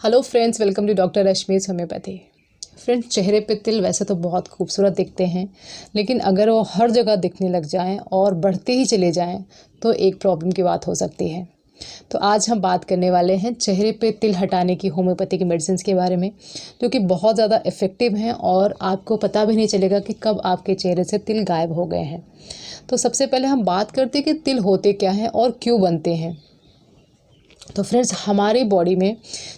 Hello friends, welcome to doctor Rashmi's homeopathy. Friends, चेहरे पे तिल वैसे तो बहुत खूबसूरत दिखते हैं, लेकिन अगर वो हर जगह दिखने लग जाएं और बढ़ते ही चले जाएं तो एक प्रॉब्लम की बात हो सकती है। तो आज हम बात करने वाले हैं चेहरे पे तिल हटाने की होम्योपैथी की मेडिसिन के बारे में, जो कि बहुत ज़्यादा इफ़ेक्टिव हैं और आपको पता भी नहीं चलेगा कि कब आपके चेहरे से तिल गायब हो गए हैं। तो सबसे पहले हम बात करते हैं कि तिल होते क्या हैं और क्यों बनते हैं। तो फ्रेंड्स, हमारी बॉडी में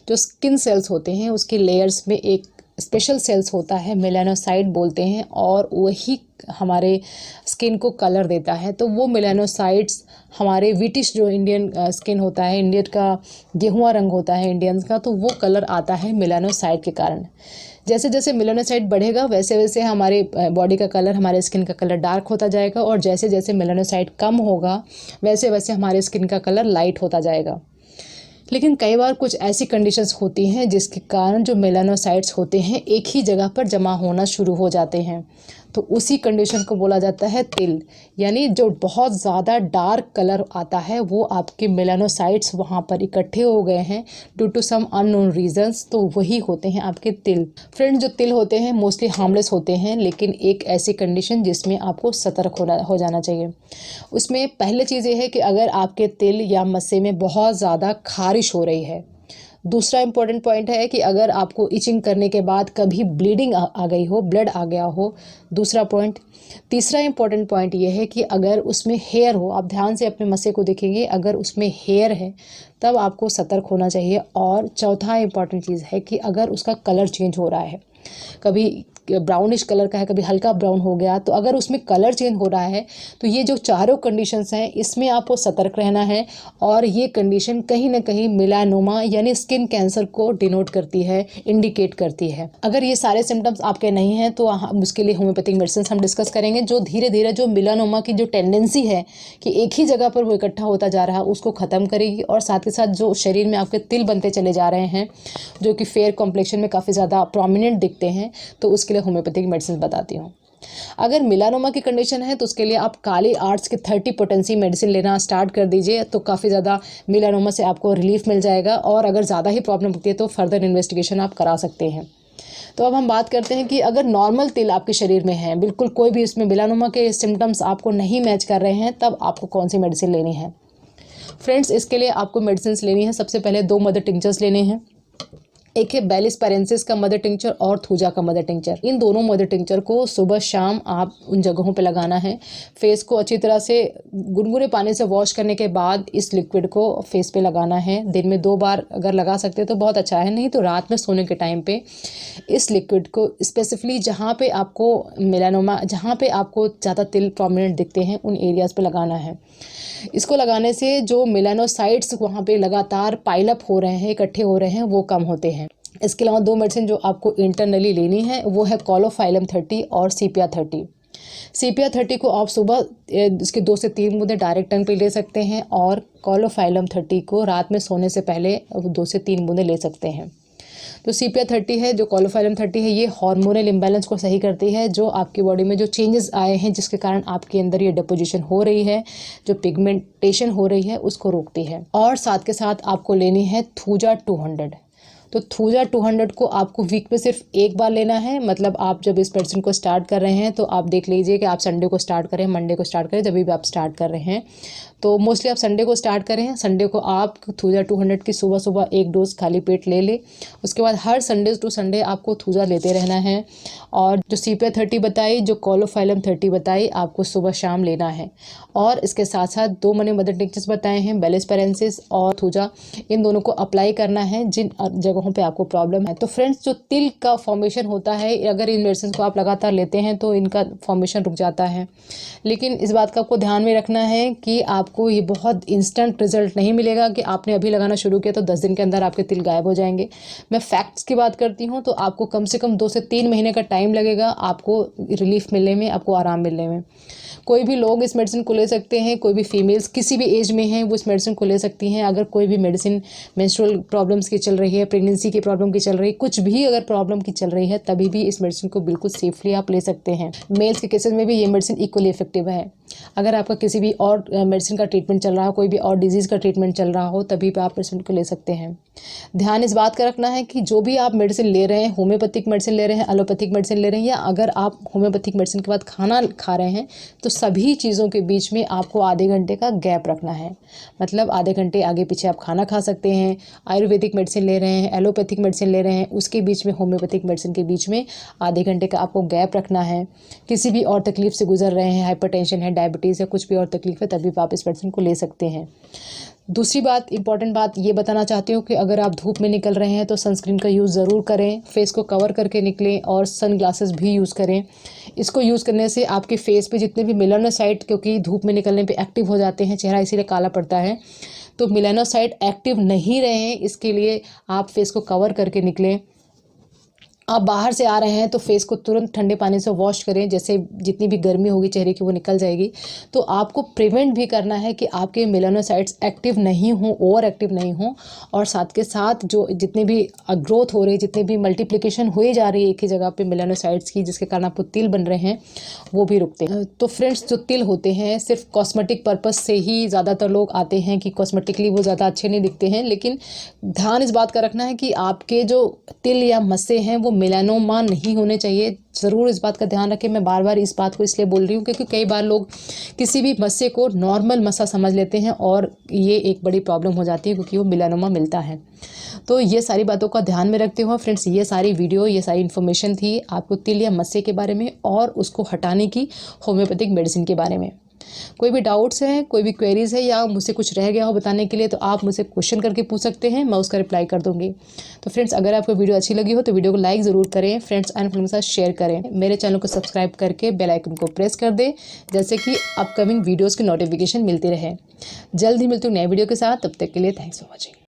जो स्किन सेल्स होते हैं उसके लेयर्स में एक स्पेशल सेल्स होता है, मेलानोसाइट बोलते हैं, और वही हमारे स्किन को कलर देता है। तो वो मेलानोसाइट्स हमारे विटिश जो इंडियन स्किन होता है, इंडियन का गेहुआ रंग होता है इंडियंस का, तो वो कलर आता है मेलानोसाइट के कारण। जैसे जैसे मेलानोसाइट बढ़ेगा वैसे वैसे हमारे बॉडी का कलर, हमारे स्किन का कलर डार्क होता जाएगा, और जैसे जैसे मेलानोसाइट कम होगा वैसे वैसे हमारे स्किन का कलर लाइट होता जाएगा। लेकिन कई बार कुछ ऐसी कंडीशंस होती हैं जिसके कारण जो मेलानोसाइट्स होते हैं एक ही जगह पर जमा होना शुरू हो जाते हैं। तो उसी कंडीशन को बोला जाता है तिल। यानी जो बहुत ज़्यादा डार्क कलर आता है वो आपके मेलानोसाइट्स वहाँ पर इकट्ठे हो गए हैं due to some unknown reasons, तो वही होते हैं आपके तिल। फ्रेंड्स, जो तिल होते हैं मोस्टली हार्मलेस होते हैं, लेकिन एक ऐसी कंडीशन जिसमें आपको सतर्क हो जाना चाहिए। उसमें पहली चीज़ ये है कि अगर आपके तिल या मस्से में बहुत ज़्यादा खारिश हो रही है। दूसरा इंपॉर्टेंट पॉइंट है कि अगर आपको इचिंग करने के बाद कभी ब्लीडिंग आ गई हो, ब्लड आ गया हो। दूसरा पॉइंट। तीसरा इंपॉर्टेंट पॉइंट ये है कि अगर उसमें हेयर हो, आप ध्यान से अपने मस्से को देखेंगे, अगर उसमें हेयर है तब आपको सतर्क होना चाहिए। और चौथा इंपॉर्टेंट चीज़ है कि अगर उसका कलर चेंज हो रहा है, कभी ब्राउनिश कलर का है, कभी हल्का ब्राउन हो गया, तो अगर उसमें कलर चेंज हो रहा है तो ये जो चारों कंडीशंस हैं इसमें आपको सतर्क रहना है। और ये कंडीशन कहीं ना कहीं मेलानोमा यानी स्किन कैंसर को डिनोट करती है, इंडिकेट करती है। अगर ये सारे सिम्टम्स आपके नहीं हैं तो उसके लिए होम्योपैथिक मेडिसिन हम डिस्कस करेंगे, जो धीरे धीरे जो मेलानोमा की जो टेंडेंसी है कि एक ही जगह पर वो इकट्ठा होता जा रहा है उसको ख़त्म करेगी, और साथ ही साथ जो शरीर में आपके तिल बनते चले जा रहे हैं जो कि फेयर कॉम्प्लेक्शन में काफ़ी ज़्यादा प्रोमिनेंट दिखते हैं, तो उसके लिए होम्योपैथिक मेडिसिन बताती हूँ। अगर मेलानोमा की कंडीशन है तो उसके लिए आप काली आर्ट्स की 30 पोटेंसी मेडिसिन लेना स्टार्ट कर दीजिए, तो काफ़ी ज़्यादा मेलानोमा से आपको रिलीफ मिल जाएगा। और अगर ज़्यादा ही प्रॉब्लम होती है तो फर्दर इन्वेस्टिगेशन आप करा सकते हैं। तो अब हम बात करते हैं कि अगर नॉर्मल तिल आपके शरीर में है, बिल्कुल कोई भी इसमें मेलानोमा के सिम्टम्स आपको नहीं मैच कर रहे हैं, तब आपको कौन सी मेडिसिन लेनी है। फ्रेंड्स, इसके लिए आपको मेडिसिन लेनी है। सबसे पहले 2 मदर टिंचर्स लेने हैं। एक है बेलिस पैरेंसिस का मदर टिंचर और थूजा का मदर टिंचर। इन दोनों मदर टिंचर को सुबह शाम आप उन जगहों पे लगाना है। फेस को अच्छी तरह से गुनगुने पानी से वॉश करने के बाद इस लिक्विड को फेस पे लगाना है। दिन में 2 बार अगर लगा सकते हैं तो बहुत अच्छा है, नहीं तो रात में सोने के टाइम पे इस लिक्विड को स्पेसिफिकली जहाँ पे आपको मेलानोमा, जहाँ पे आपको ज़्यादा तिल प्रोमिनेंट दिखते हैं उन एरियाज़ पे लगाना है। इसको लगाने से जो मेलानोसाइट्स वहाँ पे लगातार पाइलअप हो रहे हैं, इकट्ठे हो रहे हैं, वो कम होते हैं। इसके अलावा 2 मेडिसिन जो आपको इंटरनली लेनी है वो है कोलोफाइलम 30 और सीपिया 30। सीपिया 30 को आप सुबह इसके 2 से 3 बूंदें डायरेक्ट टंग पे ले सकते हैं, और कोलोफाइलम 30 को रात में सोने से पहले 2 से 3 बूंदें ले सकते हैं। जो सीपिया 30 है, जो कोलोफाइलम 30 है, ये हार्मोनल इम्बैलेंस को सही करती है। जो आपकी बॉडी में जो चेंजेस आए हैं जिसके कारण आपके अंदर ये डिपोजिशन हो रही है, जो पिगमेंटेशन हो रही है, उसको रोकती है। और साथ के साथ आपको लेनी है थूजा 200। तो थूजा 200 को आपको वीक में सिर्फ एक बार लेना है। मतलब आप जब इस मेडिसिन को स्टार्ट कर रहे हैं तो आप देख लीजिए कि आप संडे को स्टार्ट करें, मंडे को स्टार्ट करें, जब भी आप स्टार्ट कर रहे हैं तो मोस्टली आप संडे को स्टार्ट करें। संडे को आप थूजा 200 की सुबह सुबह एक डोज खाली पेट ले ले। उसके बाद हर संडे टू संडे आपको थूजा लेते रहना है। और जो सीपिया 30 बताई, जो कोलोफाइलम 30 बताई, आपको सुबह शाम लेना है। और इसके साथ साथ 2 मैंने मदर टिंचर्स बताए हैं, बेलिस पैरेंसिस और थूजा, इन दोनों को अप्लाई करना है जिन जगहों पे आपको प्रॉब्लम है। तो फ्रेंड्स, जो तिल का फॉर्मेशन होता है, अगर इन मेडिसिन को आप लगातार लेते हैं तो इनका फॉर्मेशन रुक जाता है। लेकिन इस बात का आपको ध्यान में रखना है कि आपको ये बहुत इंस्टेंट रिजल्ट नहीं मिलेगा कि आपने अभी लगाना शुरू किया तो 10 दिन के अंदर आपके तिल गायब हो जाएंगे। मैं फैक्ट्स की बात करती हूँ तो आपको कम से कम 2 से 3 महीने का टाइम लगेगा आपको रिलीफ मिलने में, आपको आराम मिलने में। कोई भी लोग इस मेडिसिन को ले सकते हैं, कोई भी फीमेल्स किसी भी एज में हैं वो इस मेडिसिन को ले सकती हैं। अगर कोई भी मेडिसिन मेंस्ट्रुअल प्रॉब्लम्स की चल रही है, प्रेगनेंसी की प्रॉब्लम की चल रही है, कुछ भी अगर प्रॉब्लम की चल रही है, तभी भी इस मेडिसिन को बिल्कुल सेफली आप ले सकते हैं। मेल्स के केसेस में भी ये मेडिसिन इक्वली इफेक्टिव है। अगर आपका किसी भी और मेडिसिन का ट्रीटमेंट चल रहा हो, कोई भी और डिजीज़ का ट्रीटमेंट चल रहा हो, तभी भी आप मेडिसिन को ले सकते हैं। ध्यान इस बात का रखना है कि जो भी आप मेडिसिन ले रहे हैं, होम्योपैथिक मेडिसिन ले रहे हैं, एलोपैथिक मेडिसिन ले रहे हैं, या अगर आप होम्योपैथिक मेडिसिन के बाद खाना खा रहे हैं, तो सभी चीज़ों के बीच में आपको आधे घंटे का गैप रखना है। मतलब आधे घंटे आगे पीछे आप खाना खा सकते हैं। आयुर्वेदिक मेडिसिन ले रहे हैं, एलोपैथिक मेडिसिन ले रहे हैं, उसके बीच में होम्योपैथिक मेडिसिन के बीच में आधे घंटे का आपको गैप रखना है। किसी भी और तकलीफ से गुजर रहे हैं, हाइपरटेंशन है, डायबिटीज़ है, कुछ भी और तकलीफ है, तभी आप इस मेडिसिन को ले सकते हैं। दूसरी बात, इंपॉर्टेंट बात ये बताना चाहती हूँ कि अगर आप धूप में निकल रहे हैं तो सनस्क्रीन का यूज़ ज़रूर करें, फेस को कवर करके निकलें और सन ग्लासेस भी यूज़ करें। इसको यूज़ करने से आपके फेस पे जितने भी मेलानोसाइट, क्योंकि धूप में निकलने पे एक्टिव हो जाते हैं, चेहरा इसीलिए काला पड़ता है, तो मेलानोसाइट एक्टिव नहीं रहें, इसके लिए आप फेस को कवर करके निकलें। आप बाहर से आ रहे हैं तो फेस को तुरंत ठंडे पानी से वॉश करें, जैसे जितनी भी गर्मी होगी चेहरे की वो निकल जाएगी। तो आपको प्रिवेंट भी करना है कि आपके मेलानोसाइट्स एक्टिव नहीं हों, ओवर एक्टिव नहीं हों, और साथ के साथ जो जितने भी ग्रोथ हो रही है, जितने भी मल्टीप्लिकेशन हुई जा रही है एक ही जगह पे मेलानोसाइट्स की, जिसके कारण आपको तिल बन रहे हैं, वो भी रुकते हैं। तो फ्रेंड्स, जो तिल होते हैं सिर्फ कॉस्मेटिक पर्पज़ से ही ज़्यादातर लोग आते हैं कि कॉस्मेटिकली वो ज़्यादा अच्छे नहीं दिखते हैं, लेकिन ध्यान इस बात का रखना है कि आपके जो तिल या मस्से हैं वो मेलानोमा नहीं होने चाहिए। ज़रूर इस बात का ध्यान रखें। मैं बार बार इस बात को इसलिए बोल रही हूँ क्योंकि कई बार लोग किसी भी मस्से को नॉर्मल मस्सा समझ लेते हैं और ये एक बड़ी प्रॉब्लम हो जाती है क्योंकि वो मेलानोमा मिलता है। तो ये सारी बातों का ध्यान में रखते हुए फ्रेंड्स, ये सारी वीडियो, ये सारी इन्फॉर्मेशन थी आपको तिल या मस्से के बारे में और उसको हटाने की होम्योपैथिक मेडिसिन के बारे में। कोई भी डाउट्स हैं, कोई भी क्वेरीज़ है, या मुझसे कुछ रह गया हो बताने के लिए, तो आप मुझसे क्वेश्चन करके पूछ सकते हैं, मैं उसका रिप्लाई कर दूंगी। तो फ्रेंड्स, अगर आपको वीडियो अच्छी लगी हो तो वीडियो को लाइक ज़रूर करें, फ्रेंड्स एंड फैमिली के साथ शेयर करें, मेरे चैनल को सब्सक्राइब करके बेल आइकन को प्रेस कर दें, जैसे कि अपकमिंग वीडियोज़ की नोटिफिकेशन मिलती रहे। जल्द ही मिलती हूँ नए वीडियो के साथ, तब तक के लिए थैंक्स फॉर वॉचिंग।